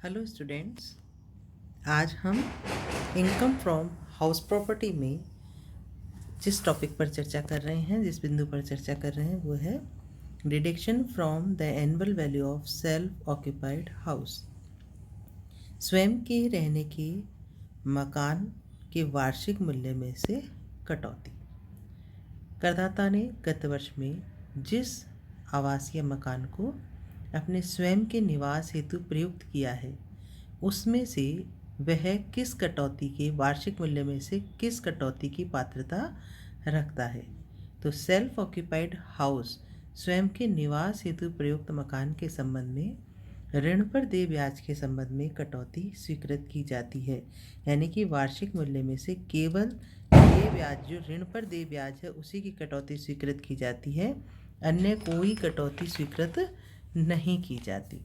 Hello students, आज हम income from house property में जिस टॉपिक पर चर्चा कर रहे हैं, जिस बिंदु पर चर्चा कर रहे हैं वो है deduction from the annual value of self occupied house. स्वयं के रहने के मकान के वार्षिक मूल्य में से कटौती। करदाता ने गत वर्ष में जिस आवासीय मकान को अपने स्वयं के निवास हेतु प्रयुक्त किया है उसमें से वह किस कटौती के वार्षिक मूल्य में से किस कटौती की पात्रता रखता है। तो सेल्फ ऑक्यूपाइड हाउस स्वयं के निवास हेतु प्रयुक्त मकान के संबंध में ऋण पर देय ब्याज के संबंध में कटौती स्वीकृत की जाती है। यानी कि वार्षिक मूल्य में से केवल देय ब्याज, जो ऋण पर देय ब्याज है, उसी की कटौती स्वीकृत की जाती है, अन्य कोई कटौती स्वीकृत नहीं की जाती।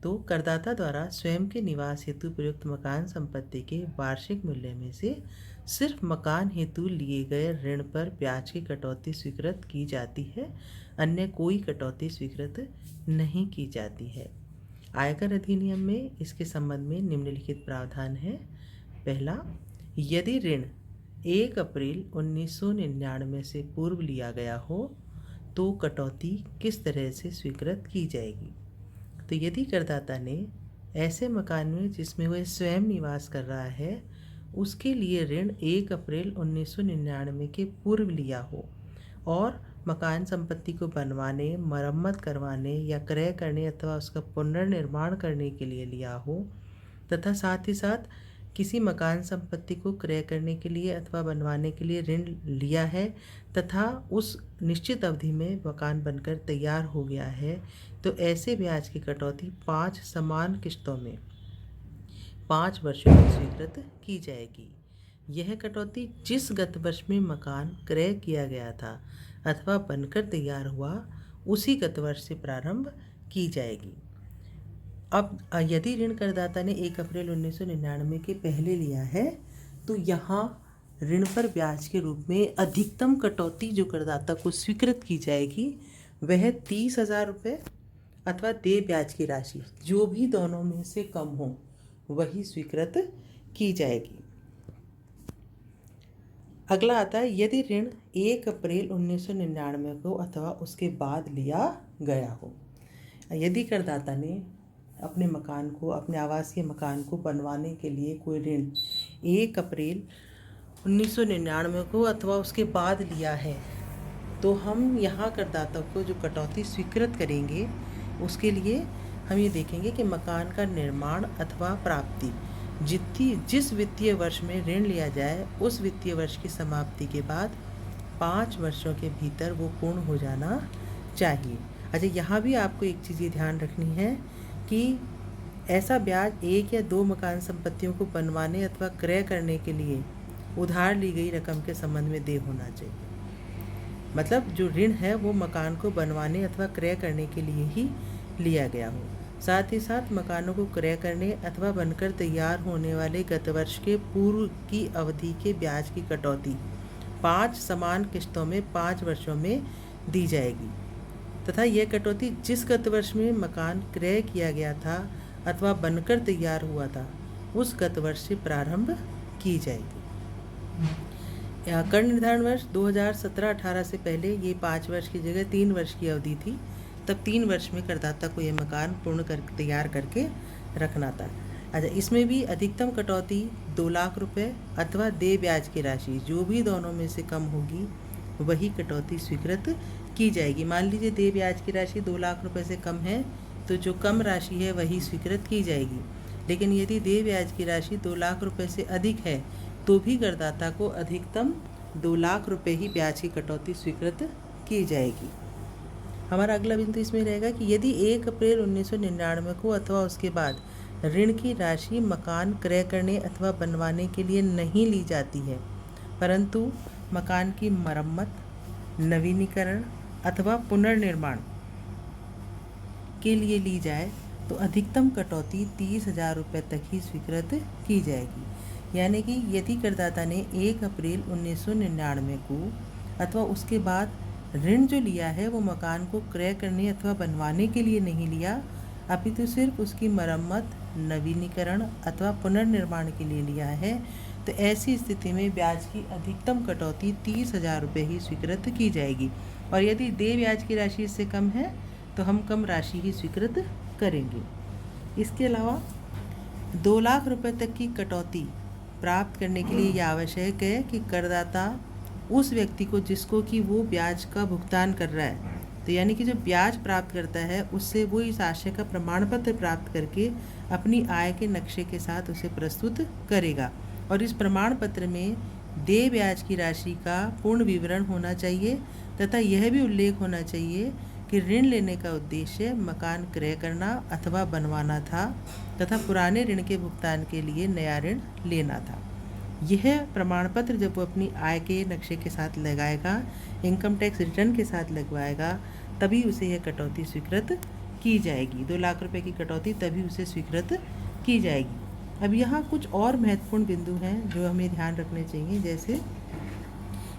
तो करदाता द्वारा स्वयं के निवास हेतु प्रयुक्त मकान संपत्ति के वार्षिक मूल्य में से सिर्फ मकान हेतु लिए गए ऋण पर ब्याज की कटौती स्वीकृत की जाती है, अन्य कोई कटौती स्वीकृत नहीं की जाती है। आयकर अधिनियम में इसके संबंध में निम्नलिखित प्रावधान है। पहला, यदि ऋण 1 अप्रैल 1999 से पूर्व लिया गया हो तो कटौती किस तरह से स्वीकृत की जाएगी। तो यदि करदाता ने ऐसे मकान में जिसमें वह स्वयं निवास कर रहा है उसके लिए ऋण 1 अप्रैल 1999 के पूर्व लिया हो और मकान संपत्ति को बनवाने, मरम्मत करवाने या क्रय करने अथवा उसका पुनर्निर्माण करने के लिए लिया हो, तथा साथ ही साथ किसी मकान संपत्ति को क्रय करने के लिए अथवा बनवाने के लिए ऋण लिया है तथा उस निश्चित अवधि में मकान बनकर तैयार हो गया है, तो ऐसे ब्याज की कटौती 5 समान किश्तों में 5 वर्षों में स्वीकृत की जाएगी। यह कटौती जिस गत वर्ष में मकान क्रय किया गया था अथवा बनकर तैयार हुआ उसी गत वर्ष से प्रारंभ की जाएगी। अब यदि ऋण करदाता ने 1 अप्रैल 1999 के पहले लिया है तो यहाँ ऋण पर ब्याज के रूप में अधिकतम कटौती जो करदाता को स्वीकृत की जाएगी वह 30,000 रुपये अथवा देय ब्याज की राशि, जो भी दोनों में से कम हो वही स्वीकृत की जाएगी। अगला आता है, यदि ऋण 1 अप्रैल 1999 को अथवा उसके बाद लिया गया हो। यदि करदाता ने अपने मकान को, अपने आवासीय मकान को बनवाने के लिए कोई ऋण 1 अप्रैल 1999 को अथवा उसके बाद लिया है तो हम यहाँ करदाता को जो कटौती स्वीकृत करेंगे उसके लिए हम ये देखेंगे कि मकान का निर्माण अथवा प्राप्ति जिस वित्तीय वर्ष में ऋण लिया जाए उस वित्तीय वर्ष की समाप्ति के बाद 5 वर्षों के भीतर वो पूर्ण हो जाना चाहिए। अच्छा, यहाँ भी आपको एक चीज़ ये ध्यान रखनी है कि ऐसा ब्याज 1 या 2 मकान संपत्तियों को बनवाने अथवा क्रय करने के लिए उधार ली गई रकम के संबंध में देय होना चाहिए। मतलब जो ऋण है वो मकान को बनवाने अथवा क्रय करने के लिए ही लिया गया हो। साथ ही साथ मकानों को क्रय करने अथवा बनकर तैयार होने वाले गत वर्ष के पूर्व की अवधि के ब्याज की कटौती 5 समान किश्तों में 5 वर्षों में दी जाएगी तथा यह कटौती जिस गत वर्ष में मकान क्रय किया गया था अथवा बनकर तैयार हुआ था उस गत वर्ष से प्रारंभ की जाएगी। कर निर्धारण वर्ष 2017-18 से पहले ये 5 वर्ष की जगह 3 वर्ष की अवधि थी, तब 3 वर्ष में करदाता को यह मकान पूर्ण कर तैयार करके रखना था। अच्छा, इसमें भी अधिकतम कटौती 2 लाख रुपये अथवा देय ब्याज की राशि, जो भी दोनों में से कम होगी वही कटौती स्वीकृत की जाएगी। मान लीजिए देय ब्याज की राशि 2 लाख रुपए से कम है तो जो कम राशि है वही स्वीकृत की जाएगी, लेकिन यदि देय ब्याज की राशि 2 लाख रुपए से अधिक है तो भी करदाता को अधिकतम 2 लाख रुपए ही ब्याज की कटौती स्वीकृत की जाएगी। हमारा अगला बिंदु इसमें रहेगा कि यदि 1 अप्रैल 1999 को अथवा उसके बाद ऋण की राशि मकान क्रय करने अथवा बनवाने के लिए नहीं ली जाती है परंतु मकान की मरम्मत, नवीनीकरण अथवा पुनर्निर्माण के लिए ली जाए तो अधिकतम कटौती 30,000 रुपये तक ही स्वीकृत की जाएगी। यानी कि यदि करदाता ने 1 अप्रैल 1999 को अथवा उसके बाद ऋण जो लिया है वो मकान को क्रय करने अथवा बनवाने के लिए नहीं लिया अपितु सिर्फ उसकी मरम्मत, नवीनीकरण अथवा पुनर्निर्माण के लिए लिया है, तो ऐसी स्थिति में ब्याज की अधिकतम कटौती 30,000 रुपये ही स्वीकृत की जाएगी। और यदि देय ब्याज की राशि इससे कम है तो हम कम राशि ही स्वीकृत करेंगे। इसके अलावा 2 लाख रुपये तक की कटौती प्राप्त करने के लिए यह आवश्यक है कि करदाता उस व्यक्ति को जिसको कि वो ब्याज का भुगतान कर रहा है, तो यानी कि जो ब्याज प्राप्त करता है उससे वो इस आशय का प्रमाण पत्र प्राप्त करके अपनी आय के नक्शे के साथ उसे प्रस्तुत करेगा। और इस प्रमाण पत्र में देय ब्याज की राशि का पूर्ण विवरण होना चाहिए तथा यह भी उल्लेख होना चाहिए कि ऋण लेने का उद्देश्य मकान क्रय करना अथवा बनवाना था तथा पुराने ऋण के भुगतान के लिए नया ऋण लेना था। यह प्रमाण पत्र जब वो अपनी आय के नक्शे के साथ लगाएगा, इनकम टैक्स रिटर्न के साथ लगवाएगा, तभी उसे यह कटौती स्वीकृत की जाएगी। 2 लाख रुपए की कटौती तभी उसे स्वीकृत की जाएगी। अब यहाँ कुछ और महत्वपूर्ण बिंदु हैं जो हमें ध्यान रखने चाहिए। जैसे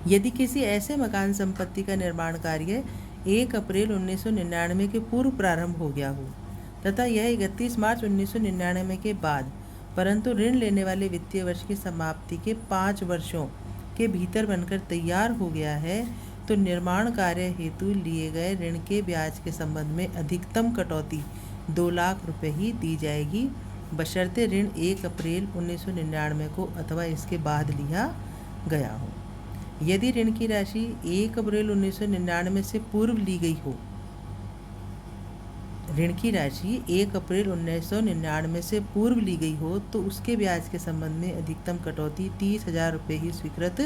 यदि किसी ऐसे मकान संपत्ति का निर्माण कार्य 1 अप्रैल 1999 के पूर्व प्रारंभ हो गया हो तथा यह 31 मार्च 1999 के बाद, परंतु ऋण लेने वाले वित्तीय वर्ष की समाप्ति के 5 वर्षों के भीतर बनकर तैयार हो गया है, तो निर्माण कार्य हेतु लिए गए ऋण के ब्याज के संबंध में अधिकतम कटौती 2 लाख रुपये ही दी जाएगी, बशर्ते ऋण 1 अप्रैल 1999 को अथवा इसके बाद लिया गया हो। यदि ऋण की राशि 1 अप्रैल 1999 से पूर्व ली गई हो, ऋण की राशि 1 अप्रैल 1999 से पूर्व ली गई हो, तो उसके ब्याज के संबंध में अधिकतम कटौती 30,000 रुपये ही स्वीकृत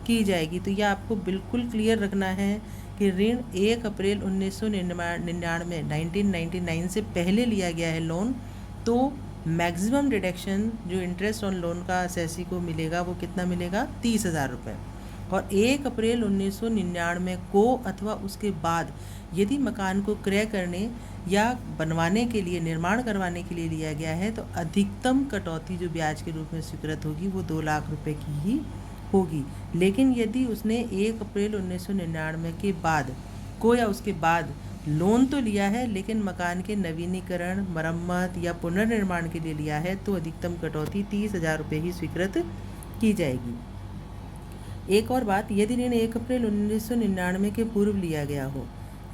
की जाएगी। तो यह आपको बिल्कुल क्लियर रखना है कि ऋण 1 अप्रैल 1999 1999 से पहले लिया गया है लोन, तो मैक्सिमम डिडक्शन जो इंटरेस्ट ऑन लोन का असेसी को मिलेगा वो कितना मिलेगा, 30,000 रुपये। और 1 अप्रैल 1999 को अथवा उसके बाद यदि मकान को क्रय करने या बनवाने के लिए, निर्माण करवाने के लिए लिया गया है, तो अधिकतम कटौती जो ब्याज के रूप में स्वीकृत होगी वो 2 लाख रुपए की ही होगी। लेकिन यदि उसने 1 अप्रैल 1999 के बाद को या उसके बाद लोन तो लिया है लेकिन मकान के नवीनीकरण, मरम्मत या पुनर्निर्माण के लिए लिया है, तो अधिकतम कटौती 30,000 रुपये ही स्वीकृत की जाएगी। एक और बात, यदि ऋण 1 अप्रैल 1999 के पूर्व लिया गया हो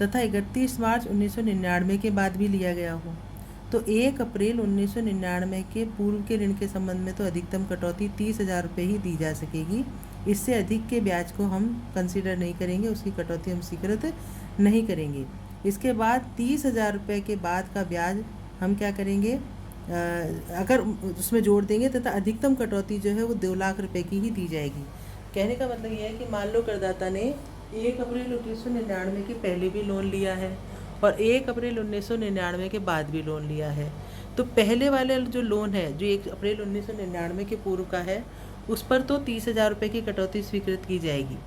तथा 31 मार्च 1999 के बाद भी लिया गया हो, तो 1 अप्रैल 1999 के पूर्व के ऋण के संबंध में तो अधिकतम कटौती 30,000 रुपये ही दी जा सकेगी। इससे अधिक के ब्याज को हम कंसीडर नहीं करेंगे, उसकी कटौती हम स्वीकृत नहीं करेंगे। इसके बाद 30,000 रुपये के बाद का ब्याज हम क्या करेंगे, अगर उसमें जोड़ देंगे तथा अधिकतम कटौती जो है वो 2 लाख रुपये की ही दी जाएगी। कहने का मतलब ये है कि मान लो करदाता ने 1 अप्रैल 1999 के पहले भी लोन लिया है और 1 अप्रैल 1999 के बाद भी लोन लिया है, तो पहले वाले जो लोन है जो 1 अप्रैल 1999 के पूर्व का है, उस पर तो 30,000 रुपये की कटौती स्वीकृत की जाएगी।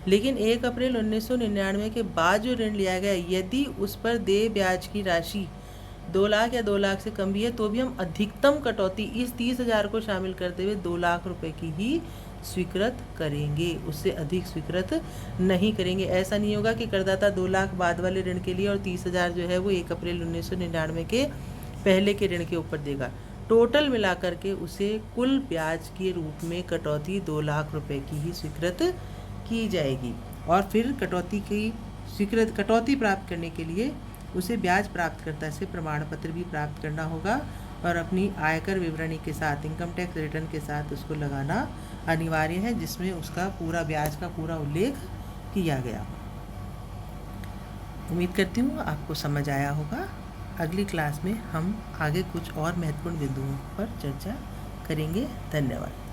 लेकिन 1 अप्रैल 1999 के बाद जो ऋण लिया गया, यदि उस पर देय ब्याज की राशि 2 लाख या 2 लाख से कम भी है, तो भी हम अधिकतम कटौती इस 30,000 को शामिल करते हुए 2 लाख रुपये की ही स्वीकृत करेंगे, उससे अधिक स्वीकृत नहीं करेंगे। ऐसा नहीं होगा कि करदाता 2 लाख बाद वाले ऋण के लिए और 30,000 जो है वो 1 अप्रैल 1999 के पहले के ऋण के ऊपर देगा। टोटल मिलाकर के उसे कुल ब्याज के रूप में कटौती 2 लाख रुपए की ही स्वीकृत की जाएगी। और फिर कटौती प्राप्त करने के लिए उसे ब्याज प्राप्तकर्ता से प्रमाण पत्र भी प्राप्त करना होगा और अपनी आयकर विवरणी के साथ, इनकम टैक्स रिटर्न के साथ उसको लगाना अनिवार्य है, जिसमें उसका पूरा ब्याज का पूरा उल्लेख किया गया। उम्मीद करती हूँ आपको समझ आया होगा। अगली क्लास में हम आगे कुछ और महत्वपूर्ण बिंदुओं पर चर्चा करेंगे। धन्यवाद।